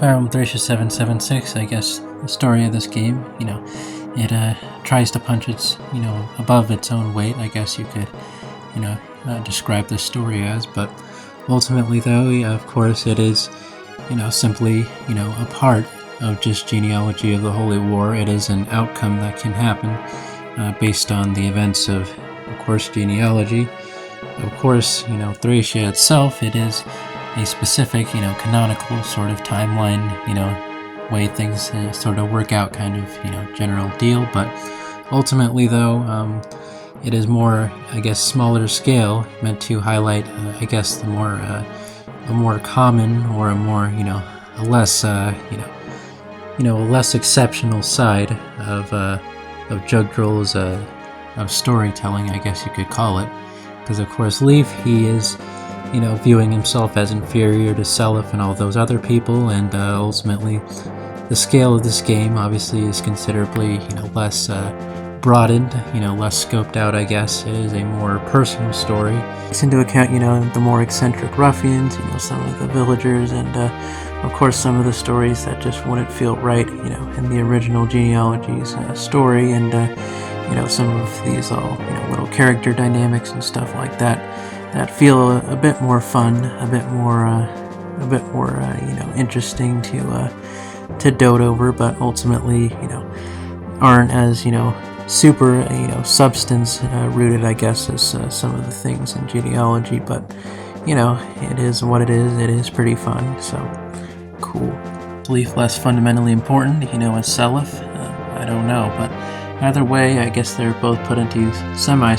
Fire Emblem Thracia 776, I guess the story of this game, it tries to punch its, above its own weight, I guess you could, describe this story as, but ultimately though, of course it is, simply, a part of just genealogy of the Holy War. It is an outcome that can happen based on the events of course, genealogy. Of course, Thracia itself, it is a specific, canonical sort of timeline, way things sort of work out kind of, general deal. But ultimately, though, it is more, I guess, smaller scale, meant to highlight, I guess, the more common or a more, a less, a less exceptional side of Jugdrill's of storytelling, I guess you could call it. Because of course Leif, he is, viewing himself as inferior to Seliph and all those other people, and ultimately the scale of this game obviously is considerably, less broadened, less scoped out, I guess. It is a more personal story. It takes into account, the more eccentric ruffians, some of the villagers, and of course some of the stories that just wouldn't feel right, in the original genealogy's story, and some of these little character dynamics and stuff like that feel a bit more fun, a bit more interesting to dote over, but ultimately aren't as super substance rooted, I guess, as some of the things in genealogy. But it is what it is. It is pretty fun, so cool. Leif less fundamentally important, as Seliph. I don't know, but either way, I guess they're both put into somewhat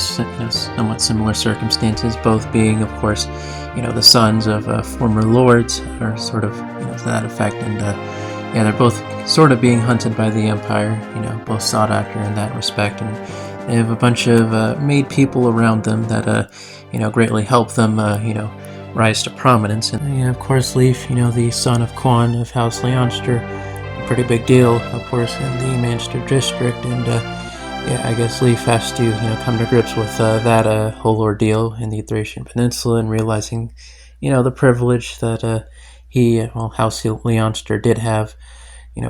similar circumstances, both being, of course, the sons of former lords, or sort of, to that effect, and they're both sort of being hunted by the Empire, both sought after in that respect, and they have a bunch of made people around them that, greatly help them, rise to prominence. And of course, Leif, the son of Quan of House Leonster, pretty big deal, of course, in the Manchester district, and I guess Leif has to come to grips with that whole ordeal in the Thracian Peninsula, and realizing the privilege that House Leonster did have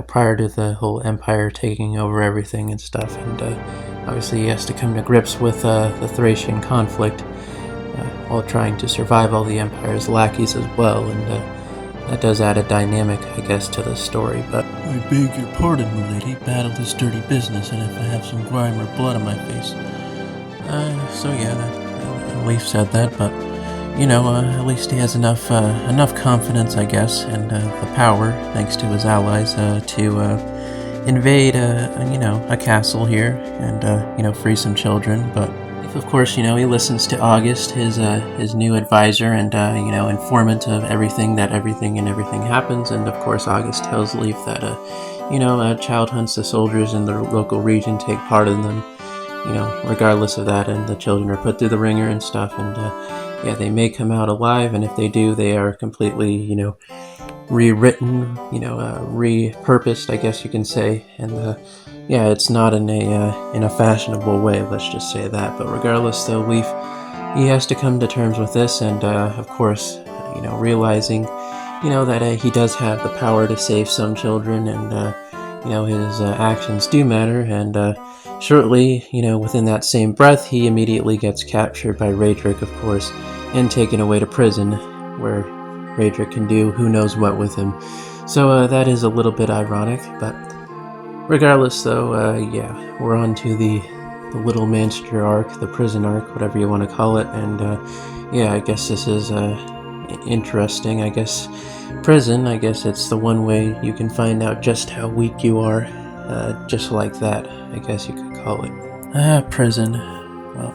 prior to the whole Empire taking over everything and stuff, and obviously he has to come to grips with the Thracian conflict while trying to survive all the Empire's lackeys as well, and that does add a dynamic, I guess, to the story. But I beg your pardon, milady. Battle is dirty business, and if I have some grime or blood on my face. So yeah, Leif said that, but at least he has enough confidence, I guess, and the power, thanks to his allies, to invade a castle here and free some children. But of course, he listens to August, his new advisor and, informant of everything happens. And of course, August tells Leif that, child hunts the soldiers in the local region, take part in them, regardless of that. And the children are put through the ringer and stuff. And, they may come out alive. And if they do, they are completely, rewritten, repurposed, I guess you can say. And, it's not in a fashionable way, let's just say that. But regardless, though, Leif, he has to come to terms with this, and of course, realizing, that he does have the power to save some children, and his actions do matter. And shortly, within that same breath, he immediately gets captured by Raedric, of course, and taken away to prison, where Raedric can do who knows what with him. So that is a little bit ironic, but regardless, though, we're on to the Little Manchester arc, the prison arc, whatever you want to call it, and I guess this is interesting. I guess prison, I guess it's the one way you can find out just how weak you are, just like that, I guess you could call it. Prison. Well,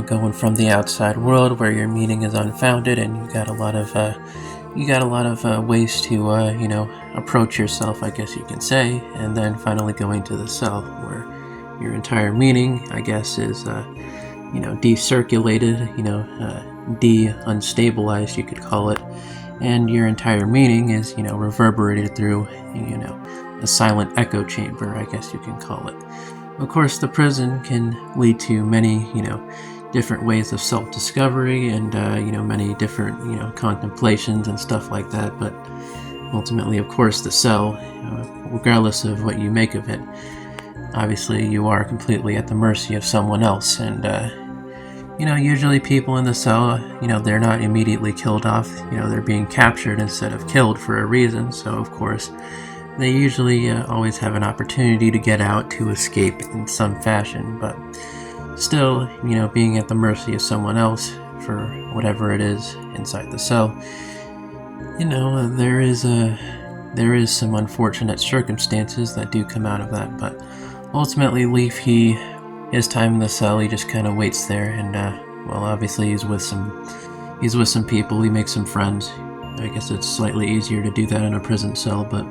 going from the outside world where your meaning is unfounded, and you got a lot of ways to, approach yourself, I guess you can say, and then finally going to the cell, where your entire meaning, I guess, is, decirculated, unstabilized, you could call it, and your entire meaning is, reverberated through, a silent echo chamber, I guess you can call it. Of course, the prison can lead to many, different ways of self-discovery and, many different, contemplations and stuff like that. But ultimately, of course, the cell, regardless of what you make of it, obviously you are completely at the mercy of someone else. And usually people in the cell, they're not immediately killed off. They're being captured instead of killed for a reason. So of course they usually always have an opportunity to get out, to escape in some fashion. But still, being at the mercy of someone else for whatever it is inside the cell, there is some unfortunate circumstances that do come out of that. But ultimately, Leaf, his time in the cell, he just kind of waits there, and obviously he's with some people. He makes some friends. I guess it's slightly easier to do that in a prison cell, but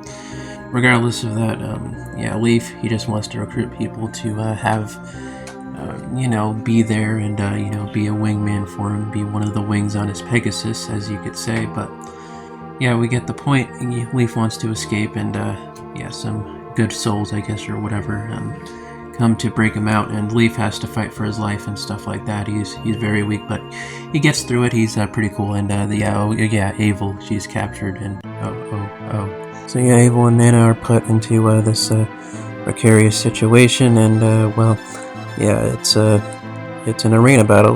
regardless of that, Leaf, he just wants to recruit people to have be there and be a wingman for him, be one of the wings on his Pegasus, as you could say. But yeah, we get the point. Leaf wants to escape, and some good souls, I guess, or whatever, come to break him out, and Leaf has to fight for his life and stuff like that. He's very weak, but he gets through it. He's pretty cool. And Avel, she's captured, and so Avel and Nana are put into this precarious situation, and it's an arena battle.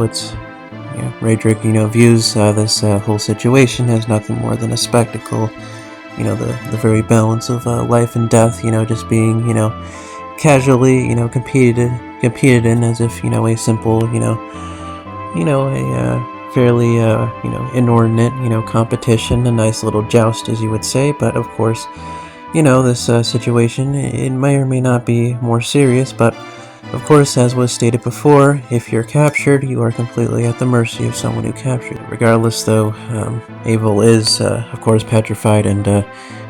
Raedric, views this whole situation as nothing more than a spectacle. The very balance of life and death, just being, casually, competed in as if, a simple, a fairly, inordinate, competition, a nice little joust, as you would say. But of course, this situation, it may or may not be more serious, but of course, as was stated before, if you're captured, you are completely at the mercy of someone who captured you. Regardless, though, Avel is, of course, petrified, and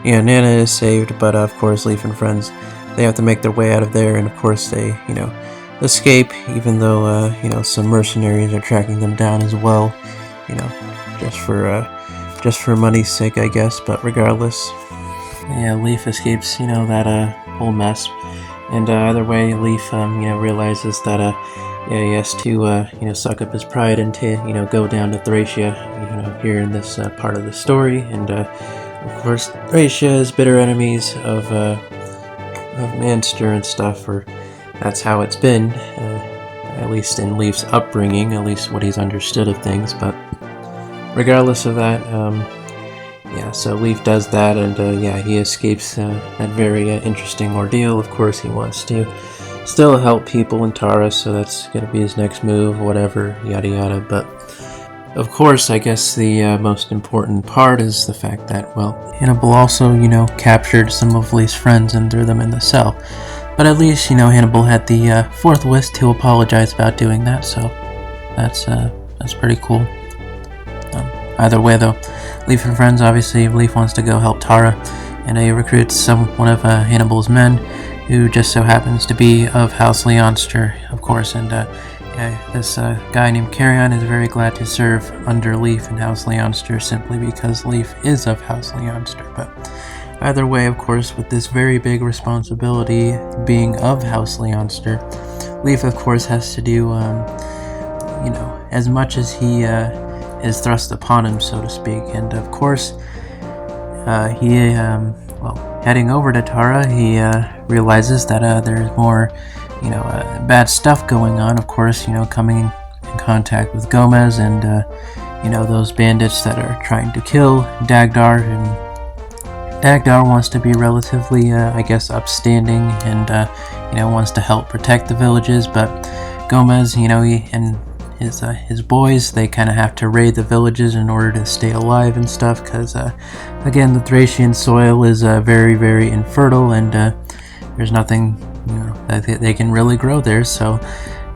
Nana is saved, but of course, Leaf and friends, they have to make their way out of there, and of course they, escape, even though, some mercenaries are tracking them down as well, just for money's sake, I guess. But regardless, Leaf escapes, that whole mess. And either way, Leaf, realizes that, he has to, suck up his pride and to, go down to Thracia, here in this part of the story. And, of course, Thracia is bitter enemies of Manster and stuff, or that's how it's been, at least in Leaf's upbringing, at least what he's understood of things. But regardless of that, so Leaf does that, and he escapes that very interesting ordeal. Of course, he wants to still help people in Tara, so that's going to be his next move, whatever, yada yada. But of course, I guess the most important part is the fact that, Hannibal also, captured some of Leaf's friends and threw them in the cell. But at least, Hannibal had the forthwith to apologize about doing that, so that's pretty cool. Either way, though, Leaf and friends, obviously, Leaf wants to go help Tara, and he recruits one of Hannibal's men, who just so happens to be of House Leonster, of course, and this guy named Carrion is very glad to serve under Leaf and House Leonster, simply because Leaf is of House Leonster. But either way, of course, with this very big responsibility being of House Leonster, Leaf, of course, has to do, as much as he is thrust upon him, so to speak. And of course, heading over to Tara, he realizes that there's more, bad stuff going on. Of course, coming in contact with Gomez and, those bandits that are trying to kill Dagdar. And Dagdar wants to be relatively, upstanding and, wants to help protect the villages. But Gomez, and his boys, they kind of have to raid the villages in order to stay alive and stuff, because again, the Thracian soil is very, very infertile, and there's nothing that they can really grow there. So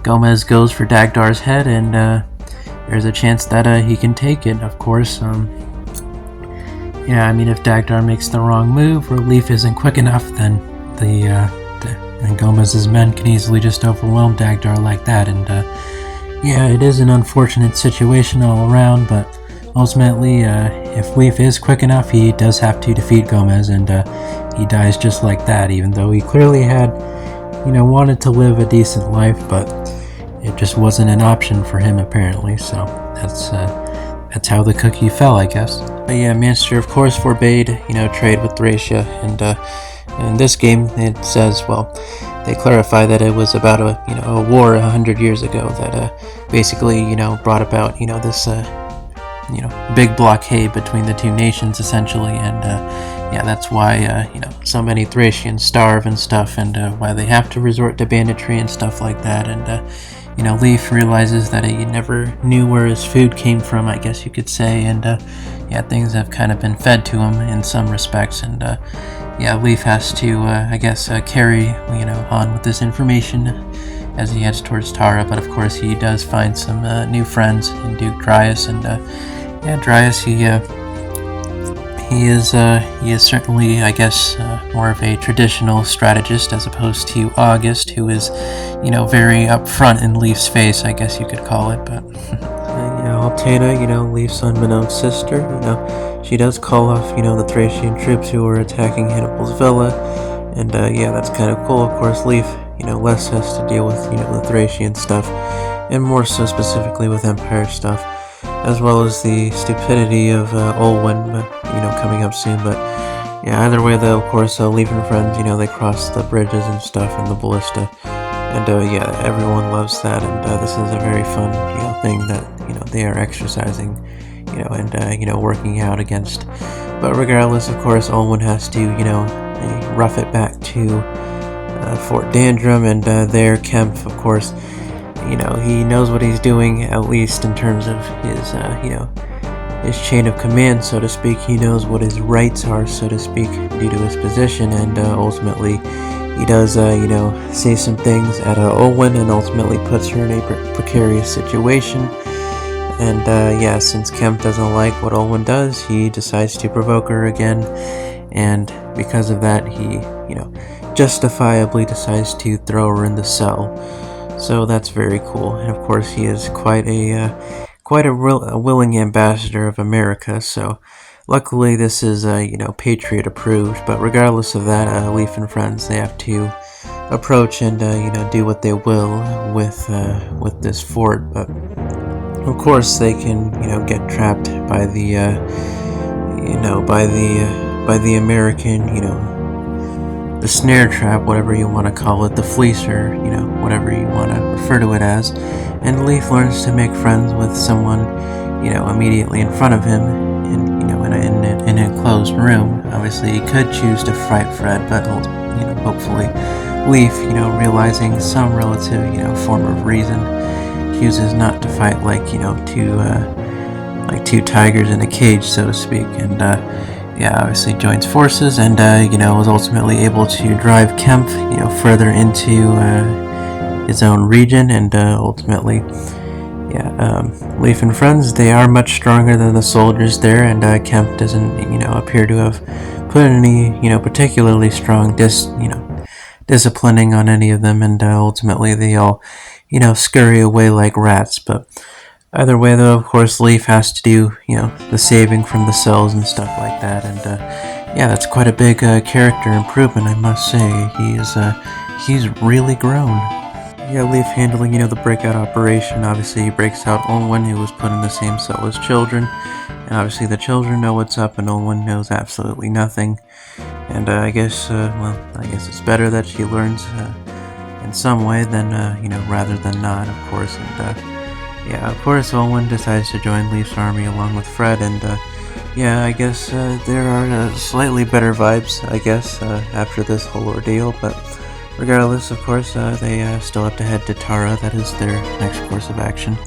Gomez goes for Dagdar's head, and there's a chance that he can take it, of course. If Dagdar makes the wrong move, or Leaf isn't quick enough, then and Gomez's men can easily just overwhelm Dagdar like that. And it is an unfortunate situation all around, but ultimately, if Leaf is quick enough, he does have to defeat Gomez, and he dies just like that, even though he clearly had, wanted to live a decent life, but it just wasn't an option for him, apparently. So that's how the cookie fell, I guess. But yeah, Manchester of course forbade, trade with Thracia, and in this game it says, well, they clarify that it was about a war 100 years ago that basically, brought about, this big blockade between the two nations essentially, and yeah, that's why so many Thracians starve and stuff, and why they have to resort to banditry and stuff like that. And Leif realizes that he never knew where his food came from, I guess you could say, and yeah, things have kind of been fed to him in some respects, and yeah, Leif has to, I guess, carry on with this information as he heads towards Tara. But of course, he does find some new friends in Duke Dryas, and yeah, Dryas, he is certainly, I guess, more of a traditional strategist as opposed to August, who is, very upfront in Leif's face, I guess you could call it. But Altena, Leif's unbeknown sister, she does call off, the Thracian troops who were attacking Hannibal's villa, and yeah, that's kind of cool. Of course, Leif, less has to deal with, the Thracian stuff, and more so specifically with Empire stuff, as well as the stupidity of Olwen, coming up soon. But yeah, either way though, of course, Leif and friends, they cross the bridges and stuff and the ballista, and yeah, everyone loves that, and this is a very fun, thing that, they are exercising, and working out against. But regardless, of course, Olwen has to, rough it back to Fort Dandrum, and there Kempf, of course, he knows what he's doing, at least in terms of his, his chain of command, so to speak. He knows what his rights are, so to speak, due to his position, and ultimately he does, say some things at Olwen, and ultimately puts her in a precarious situation. And yeah, since Kemp doesn't like what Olwen does, he decides to provoke her again, and because of that, he, justifiably decides to throw her in the cell. So that's very cool, and of course he is quite a willing ambassador of America. So luckily this is Patriot approved. But regardless of that, Leif and friends, they have to approach and do what they will with this fort. But of course they can get trapped by the by the American the snare trap, whatever you want to call it, the fleecer, whatever you want to refer to it as. And Leif learns to make friends with someone, immediately in front of him, in an enclosed room. Obviously, he could choose to fight Fred, but hopefully, Leif, realizing some relative, form of reason, chooses not to fight like two tigers in a cage, so to speak, and yeah, obviously joins forces, and was ultimately able to drive Kemp, further into his own region, and ultimately, yeah, Leif and friends, they are much stronger than the soldiers there, and Kemp doesn't, appear to have put any, particularly strong disciplining on any of them, and ultimately they all, scurry away like rats. But either way, though, of course, Leif has to do, the saving from the cells and stuff like that, and yeah, that's quite a big character improvement, I must say. He's really grown. Yeah, Leif handling, the breakout operation. Obviously, he breaks out Olwen, who was put in the same cell as children, and obviously the children know what's up, and Olwen knows absolutely nothing. And I guess it's better that she learns in some way than, rather than not, of course. And yeah, of course, Olwen decides to join Leif's army along with Fred, and yeah, I guess there are slightly better vibes, I guess, after this whole ordeal. But regardless, of course, they still have to head to Tara. That is their next course of action.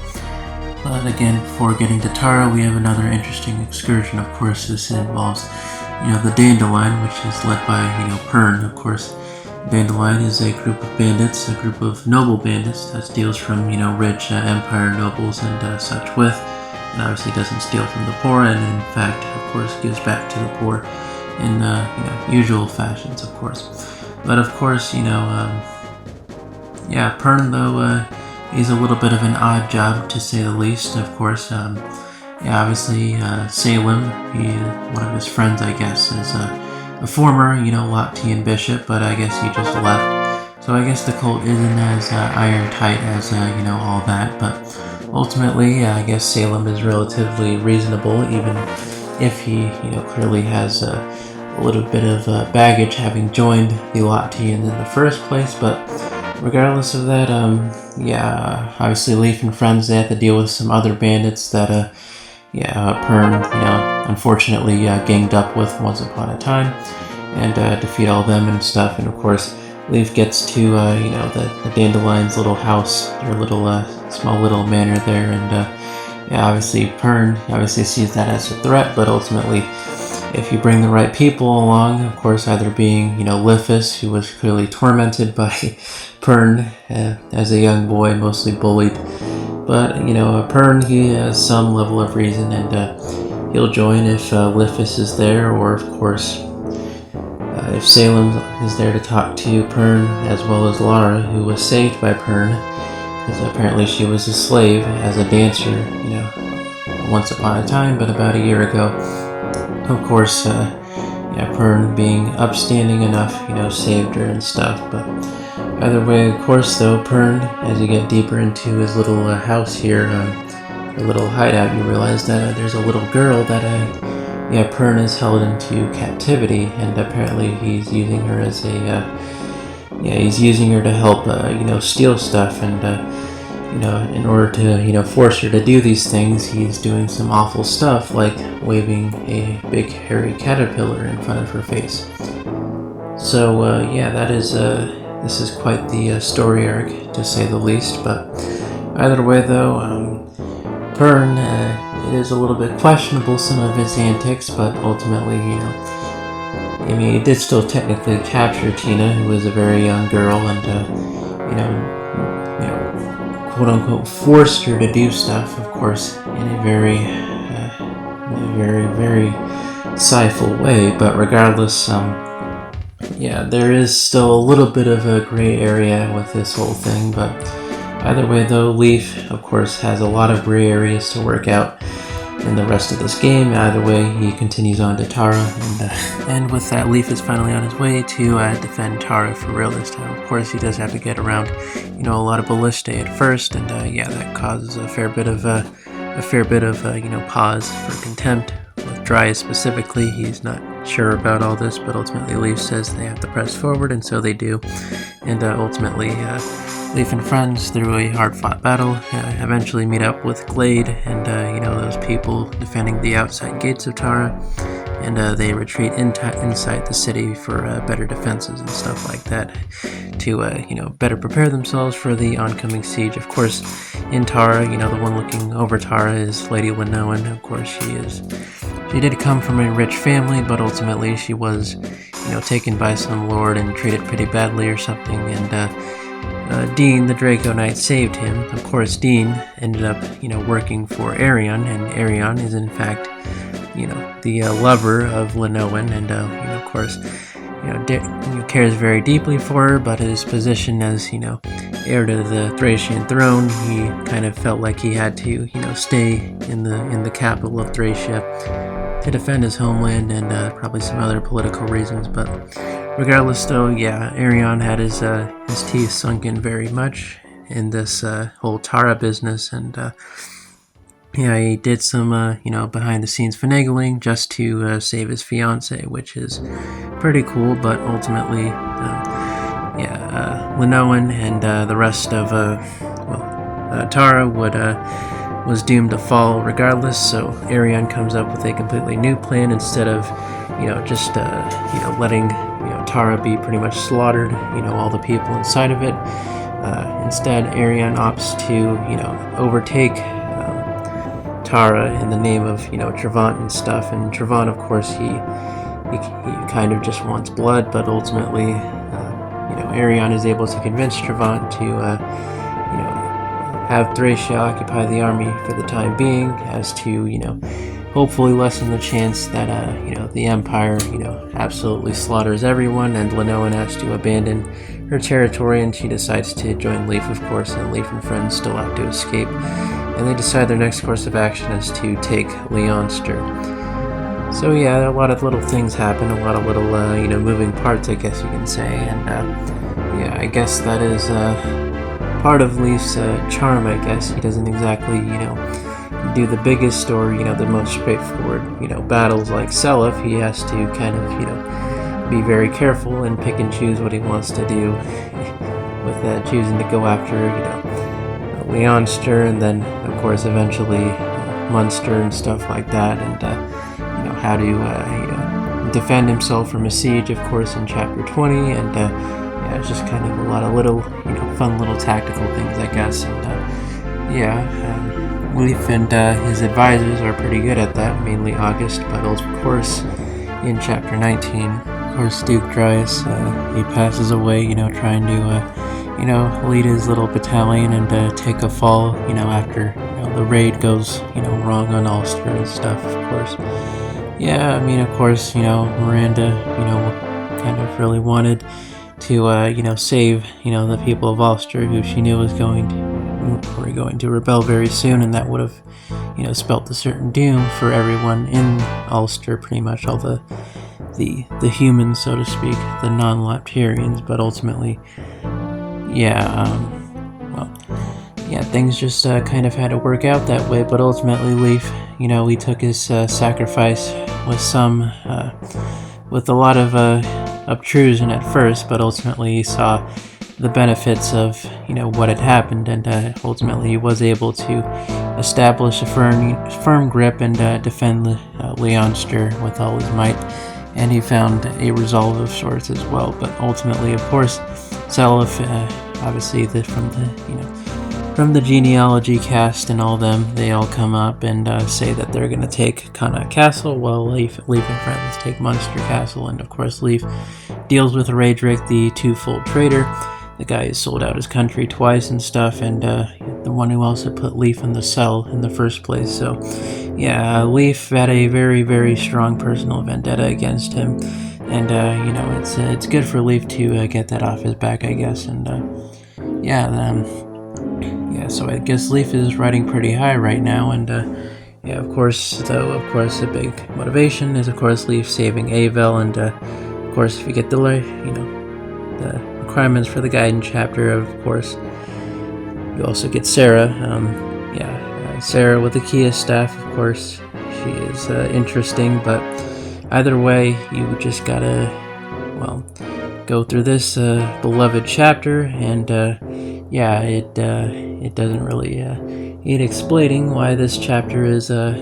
But again, before getting to Tara, we have another interesting excursion. Of course, this involves, the Dandelion, which is led by, Pern, of course. Dandelion is a group of bandits, a group of noble bandits that steals from, rich empire nobles and such with, and obviously doesn't steal from the poor, and in fact, of course, gives back to the poor in, usual fashions, of course. But of course, yeah, Pern, though, is a little bit of an odd job, to say the least. Of course, yeah, obviously, Salem, one of his friends, I guess, is a former, Loctian bishop, but I guess he just left. So I guess the cult isn't as iron tight as, all that. But ultimately, I guess Salem is relatively reasonable, even, if he, clearly has a little bit of baggage having joined the Lati in the first place. But regardless of that, obviously Leaf and friends, they have to deal with some other bandits that, Pern, unfortunately ganged up with once upon a time, and defeat all of them and stuff. And of course, Leaf gets to, the Dandelion's little house, their little, small little manor there, and obviously Pern obviously sees that as a threat, but ultimately, if you bring the right people along, of course, either being, Lifus, who was clearly tormented by Pern as a young boy, mostly bullied, but, Pern, he has some level of reason, and he'll join if Lifus is there, or, of course, if Salem is there to talk to Pern, as well as Lara, who was saved by Pern, because apparently she was a slave as a dancer, once upon a time, but about a year ago. Of course, Pern being upstanding enough, saved her and stuff. But either way, of course, though, Pern, as you get deeper into his little house here, a little hideout, you realize that there's a little girl that Pern is held into captivity, and apparently he's using her as he's using her to help, steal stuff, and, in order to, force her to do these things, he's doing some awful stuff, like waving a big hairy caterpillar in front of her face. So, that is, this is quite the story arc, to say the least, but either way, though, Pern, it is a little bit questionable, some of his antics, but ultimately, he did still technically capture Tina, who was a very young girl, and, quote-unquote forced her to do stuff, of course, in a very, very sci-fi way, but regardless, there is still a little bit of a gray area with this whole thing, but either way, though, Leaf, of course, has a lot of gray areas to work out in the rest of this game. Either way, he continues on to Tara, and with that, Leaf is finally on his way to defend Tara for real this time. Of course, he does have to get around, a lot of Ballista at first, and that causes a fair bit of pause for contempt. With Dryas specifically, he's not sure about all this, but ultimately Leaf says they have to press forward, and so they do, and ultimately Leaf and friends, through a hard-fought battle, eventually meet up with Glade and, those people defending the outside gates of Tara, and they retreat inside the city for better defenses and stuff like that to, better prepare themselves for the oncoming siege. Of course, in Tara, the one looking over Tara is Lady Linoan. Of course, she did come from a rich family, but ultimately she was, taken by some lord and treated pretty badly or something, and Dean, the Draco Knight, saved him. Of course, Dean ended up, working for Arion, and Arion is in fact, the lover of Linoan, and, of course, cares very deeply for her, but his position as, heir to the Thracian throne, he kind of felt like he had to, stay in the capital of Thracia to defend his homeland, and probably some other political reasons, but regardless, though, Arion had his teeth sunk in very much in this whole Tara business, and he did some, behind-the-scenes finagling just to save his fiancée, which is pretty cool, but ultimately, Linoan and the rest of, Tara was doomed to fall regardless, so Arion comes up with a completely new plan instead of, just, letting, Tara be pretty much slaughtered, all the people inside of it. Instead, Arion opts to, overtake Tara in the name of, Trevant and stuff, and Trevant, of course, he kind of just wants blood, but ultimately, Arion is able to convince Trevant to, have Thracia occupy the army for the time being, as to, hopefully lessen the chance that, the Empire, absolutely slaughters everyone, and Linoan has to abandon her territory, and she decides to join Leaf, of course, and Leaf and friends still have to escape, and they decide their next course of action is to take Leonster. So a lot of little things happen, a lot of little, moving parts, I guess you can say, and, I guess that is, part of Leaf's charm, I guess. He doesn't exactly, do the biggest or, the most straightforward, battles like Seliph, he has to kind of, be very careful and pick and choose what he wants to do with choosing to go after, Leonster, and then, of course, eventually Munster and stuff like that, and, how to, defend himself from a siege, of course, in Chapter 20, and, it's just kind of a lot of little, fun little tactical things, I guess, and, Leif and his advisors are pretty good at that, mainly August, but of course, in Chapter 19, of course, Duke Dryas, he passes away, trying to, lead his little battalion and take a fall, after, the raid goes, wrong on Ulster and stuff, of course. Yeah, of course, Miranda, kind of really wanted to, save, the people of Ulster, who she knew were going to rebel very soon, and that would have, spelt a certain doom for everyone in Ulster, pretty much all the humans, so to speak, the non-Lapterians, but ultimately, things just kind of had to work out that way, but ultimately Leif, he took his sacrifice with a lot of obtrusion at first, but ultimately he saw the benefits of, what had happened, and ultimately he was able to establish a firm grip and defend Leonster with all his might, and he found a resolve of sorts as well. But ultimately, of course, Seliph, obviously from the genealogy cast and all them, they all come up and say that they're going to take Connaught Castle, while Leif and friends take Munster Castle, and of course Leif deals with Raedric, the twofold traitor, the guy who sold out his country twice and stuff, and the one who also put Leif in the cell in the first place. So yeah, Leif had a very, very strong personal vendetta against him, and it's good for Leif to get that off his back, I guess, and so I guess Leif is riding pretty high right now, and of course, a big motivation is, of course, Leif saving Avel, and of course, if you get the requirements for the guidance chapter, of course, you also get Sarah. Sarah with the Kia staff, of course, she is interesting, but either way, you just gotta, go through this beloved chapter, and it doesn't really need explaining why this chapter is a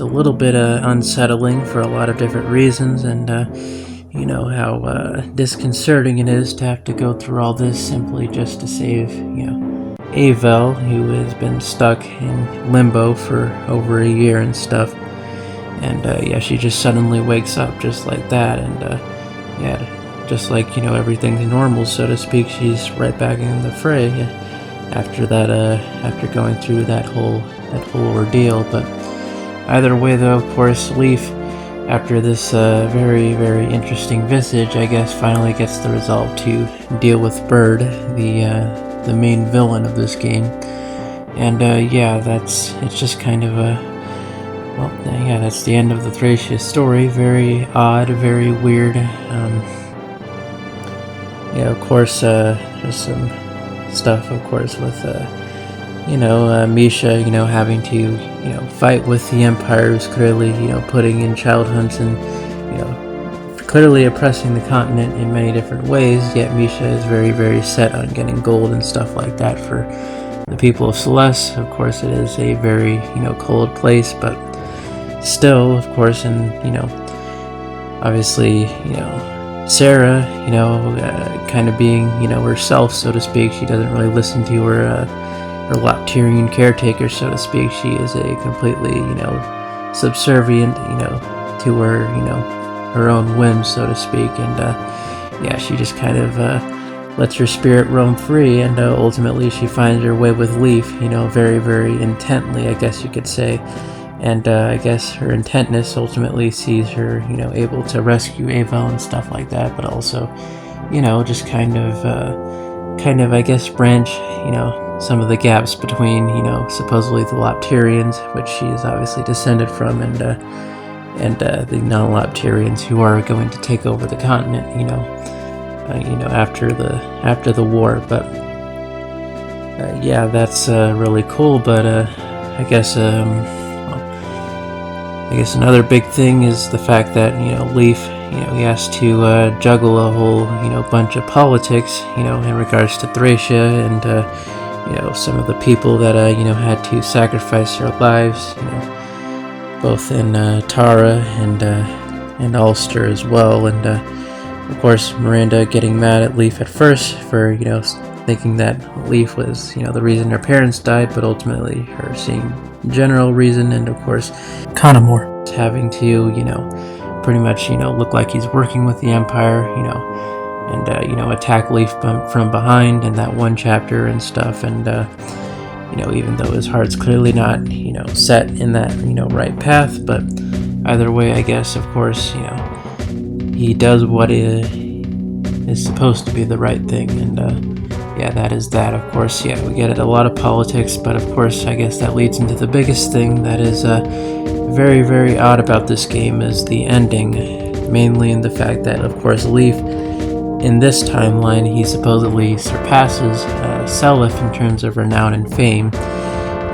little bit unsettling for a lot of different reasons, and how disconcerting it is to have to go through all this simply just to save Avel, who has been stuck in limbo for over a year and stuff, and she just suddenly wakes up just like that, and just like, everything's normal, so to speak, she's right back in the fray after that, after going through that whole ordeal. But either way, though, of course, Leif, after this very, very interesting visage, I guess, finally gets the resolve to deal with Bird, the main villain of this game. And it's just kind of that's the end of the Thracia story. Very odd, very weird. Of course, there's some stuff, of course, with Misha, having to, fight with the Empire, who's clearly, putting in child hunts and, clearly oppressing the continent in many different ways, yet Misha is very, very set on getting gold and stuff like that for the people of Celeste. Of course, it is a very, cold place, but still, of course, and, obviously, Sarah, kind of being, herself, so to speak, she doesn't really listen to her Lapterian caretaker, so to speak. She is a completely, subservient, to her, her own whims, so to speak, and she just kind of lets her spirit roam free, and ultimately she finds her way with Leif, very, very intently, I guess you could say, and I guess her intentness ultimately sees her, able to rescue Avel and stuff like that, but also, just kind of, I guess, branch, some of the gaps between, supposedly the Lapterians, which she is obviously descended from, and the non-Lapterians who are going to take over the continent, after the war. But Yeah, that's really cool, but I guess I guess another big thing is the fact that, Leaf, he has to juggle a whole, bunch of politics, in regards to Thracia and, some of the people that, had to sacrifice their lives, both in Tara and Ulster as well. And, of course, Miranda getting mad at Leaf at first for, thinking that Leaf was, the reason her parents died, but ultimately her seeing general reason, and of course, Connemore having to, pretty much, look like he's working with the Empire, and, attack Leaf from behind in that one chapter and stuff, and, even though his heart's clearly not, set in that, right path, but either way, I guess, of course, he does what is supposed to be the right thing, and, yeah, that is that. Of course, yeah, we get a lot of politics, but of course, I guess that leads into the biggest thing that is very, very odd about this game is the ending, mainly in the fact that, of course, Leaf, in this timeline, he supposedly surpasses Seliph in terms of renown and fame,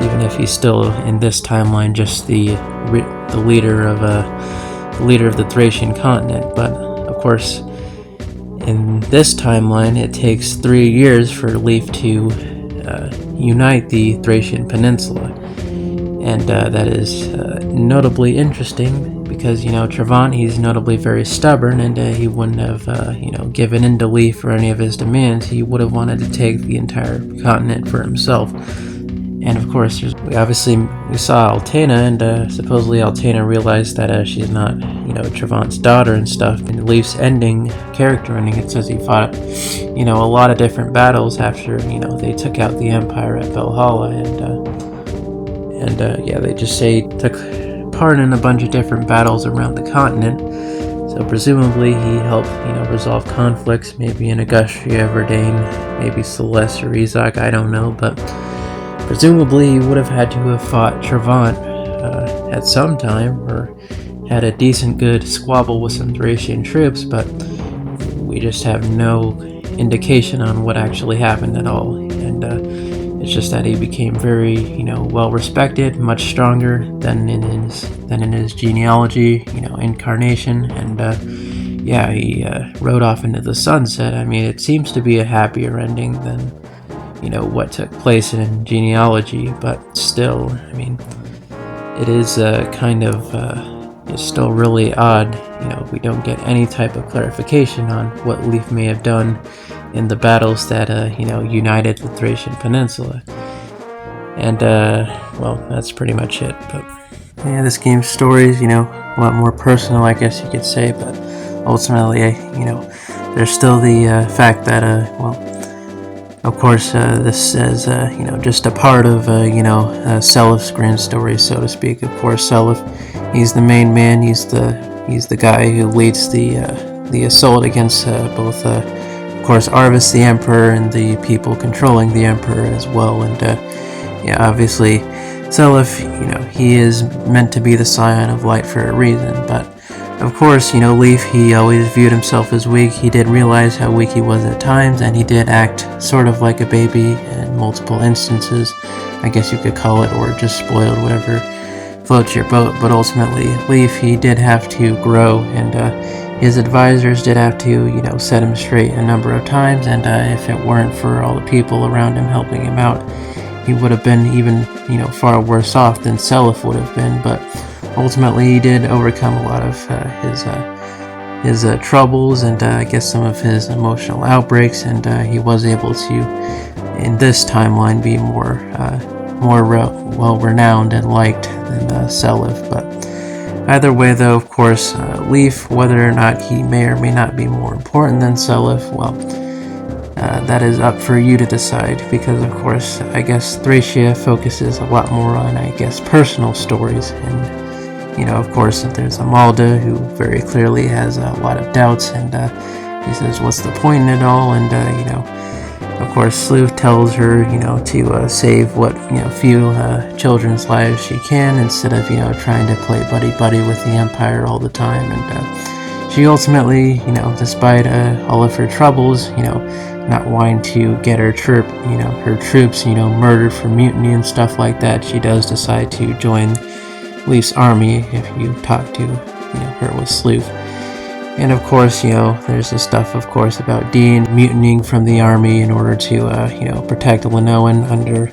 even if he's still, in this timeline, just the leader of the Thracian continent. But, of course, in this timeline, it takes 3 years for Leaf to unite the Thracian Peninsula, and that is notably interesting because, Trevant, he's notably very stubborn, and he wouldn't have, given in to Leaf for any of his demands. He would have wanted to take the entire continent for himself. And of course, we saw Altena, and supposedly Altena realized that she's not, Trevant's daughter and stuff. In Leaf's character ending, it says he fought, a lot of different battles after, they took out the Empire at Valhalla, and yeah, they just say he took part in a bunch of different battles around the continent. So presumably he helped, resolve conflicts, maybe in Agustria, Verdane, maybe Celeste or Izak, I don't know, but presumably he would have had to have fought Trevant at some time, or had a decent good squabble with some Thracian troops, but we just have no indication on what actually happened at all. And it's just that he became very, well respected, much stronger than in his genealogy, incarnation, and yeah, he rode off into the sunset. I mean, it seems to be a happier ending than, what took place in genealogy, but still, I mean, it is kind of, it's still really odd. We don't get any type of clarification on what Leaf may have done in the battles that, united the Thracian Peninsula. And, well, that's pretty much it. But yeah, this game's story is, a lot more personal, I guess you could say, but ultimately, there's still the fact that, well, of course, this is, just a part of, Seliph's grand story, so to speak. Of course, Seliph, he's the main man. He's the guy who leads the assault against both, of course, Arvis the Emperor and the people controlling the Emperor as well. And yeah, obviously, Seliph, he is meant to be the scion of light for a reason, but of course, Leaf, he always viewed himself as weak. He did realize how weak he was at times, and he did act sort of like a baby in multiple instances, I guess you could call it, or just spoiled, whatever floats your boat. But ultimately, Leaf, he did have to grow, and his advisors did have to, set him straight a number of times, and if it weren't for all the people around him helping him out, he would have been even, far worse off than Seliph would have been. But ultimately, he did overcome a lot of his troubles, and I guess some of his emotional outbreaks, and he was able to, in this timeline, be more well-renowned and liked than Seliph. But either way, though, of course, Leaf, whether or not he may or may not be more important than Seliph, well, that is up for you to decide, because, of course, I guess Thracia focuses a lot more on, I guess, personal stories, and of course, there's Amalda, who very clearly has a lot of doubts, and he says, what's the point in it all? And, of course, Sleuth tells her, to save what, few children's lives she can, instead of, trying to play buddy-buddy with the Empire all the time. And she ultimately, despite all of her troubles, not wanting to get her troops, murdered for mutiny and stuff like that, she does decide to join Leaf's army. If you talk to, her with Sleuth. And of course, there's this stuff, of course, about Dean mutinying from the army in order to, protect Lenoan under,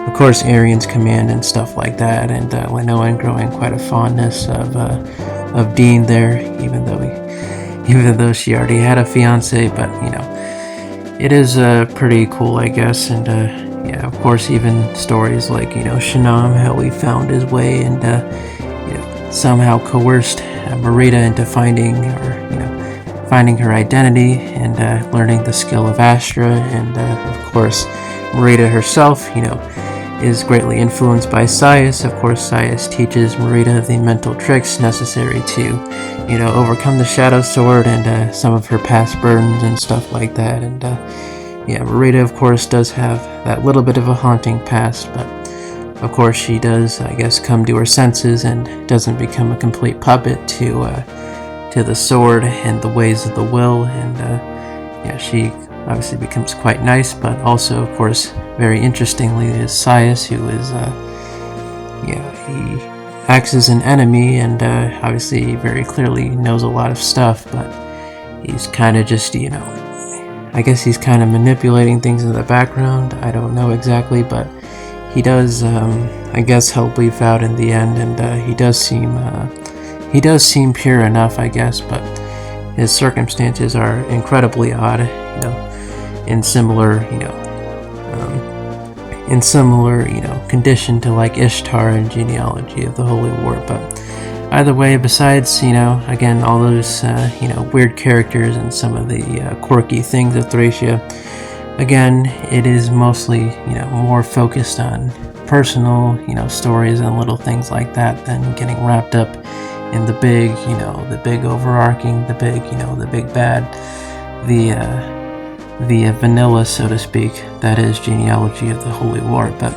of course, Arian's command and stuff like that. And Lenoan growing quite a fondness of Dean there, even though she already had a fiance. But it is pretty cool, I guess. And yeah, of course, even stories like Shanam, how he found his way and somehow coerced Marita into finding her identity and learning the skill of Astra. And of course, Marita herself, is greatly influenced by Sias. Of course, Sias teaches Marita the mental tricks necessary to, overcome the Shadow Sword and some of her past burdens and stuff like that. And yeah, Marita, of course, does have that little bit of a haunting past, but of course she does, I guess, come to her senses and doesn't become a complete puppet to the sword and the ways of the will. And yeah, she obviously becomes quite nice, but also, of course, very interestingly, is Sias, who is, he acts as an enemy, and obviously very clearly knows a lot of stuff, but he's kind of just, I guess he's kind of manipulating things in the background. I don't know exactly, but he does, I guess, help Leaf out in the end, and he does seem pure enough, I guess, but his circumstances are incredibly odd, in similar condition to like Ishtar and Genealogy of the Holy War. But either way, besides, again, all those, weird characters and some of the quirky things of Thracia, again, it is mostly, more focused on personal, stories and little things like that than getting wrapped up in the big, the big overarching, the big bad, the vanilla, so to speak, that is Genealogy of the Holy War. But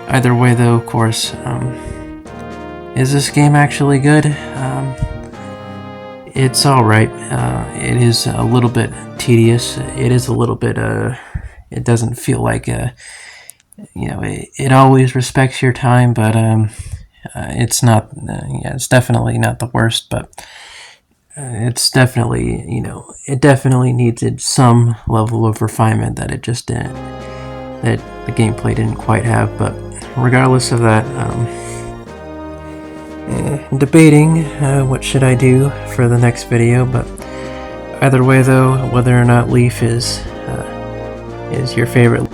either way, though, of course, is this game actually good? It's alright. It is a little bit tedious. It is a little bit, it doesn't feel like, it always respects your time, but it's not, it's definitely not the worst, but it's definitely, it definitely needed some level of refinement that it just didn't, that the gameplay didn't quite have. But regardless of that, debating what should I do for the next video. But either way, though, whether or not Leaf is your favorite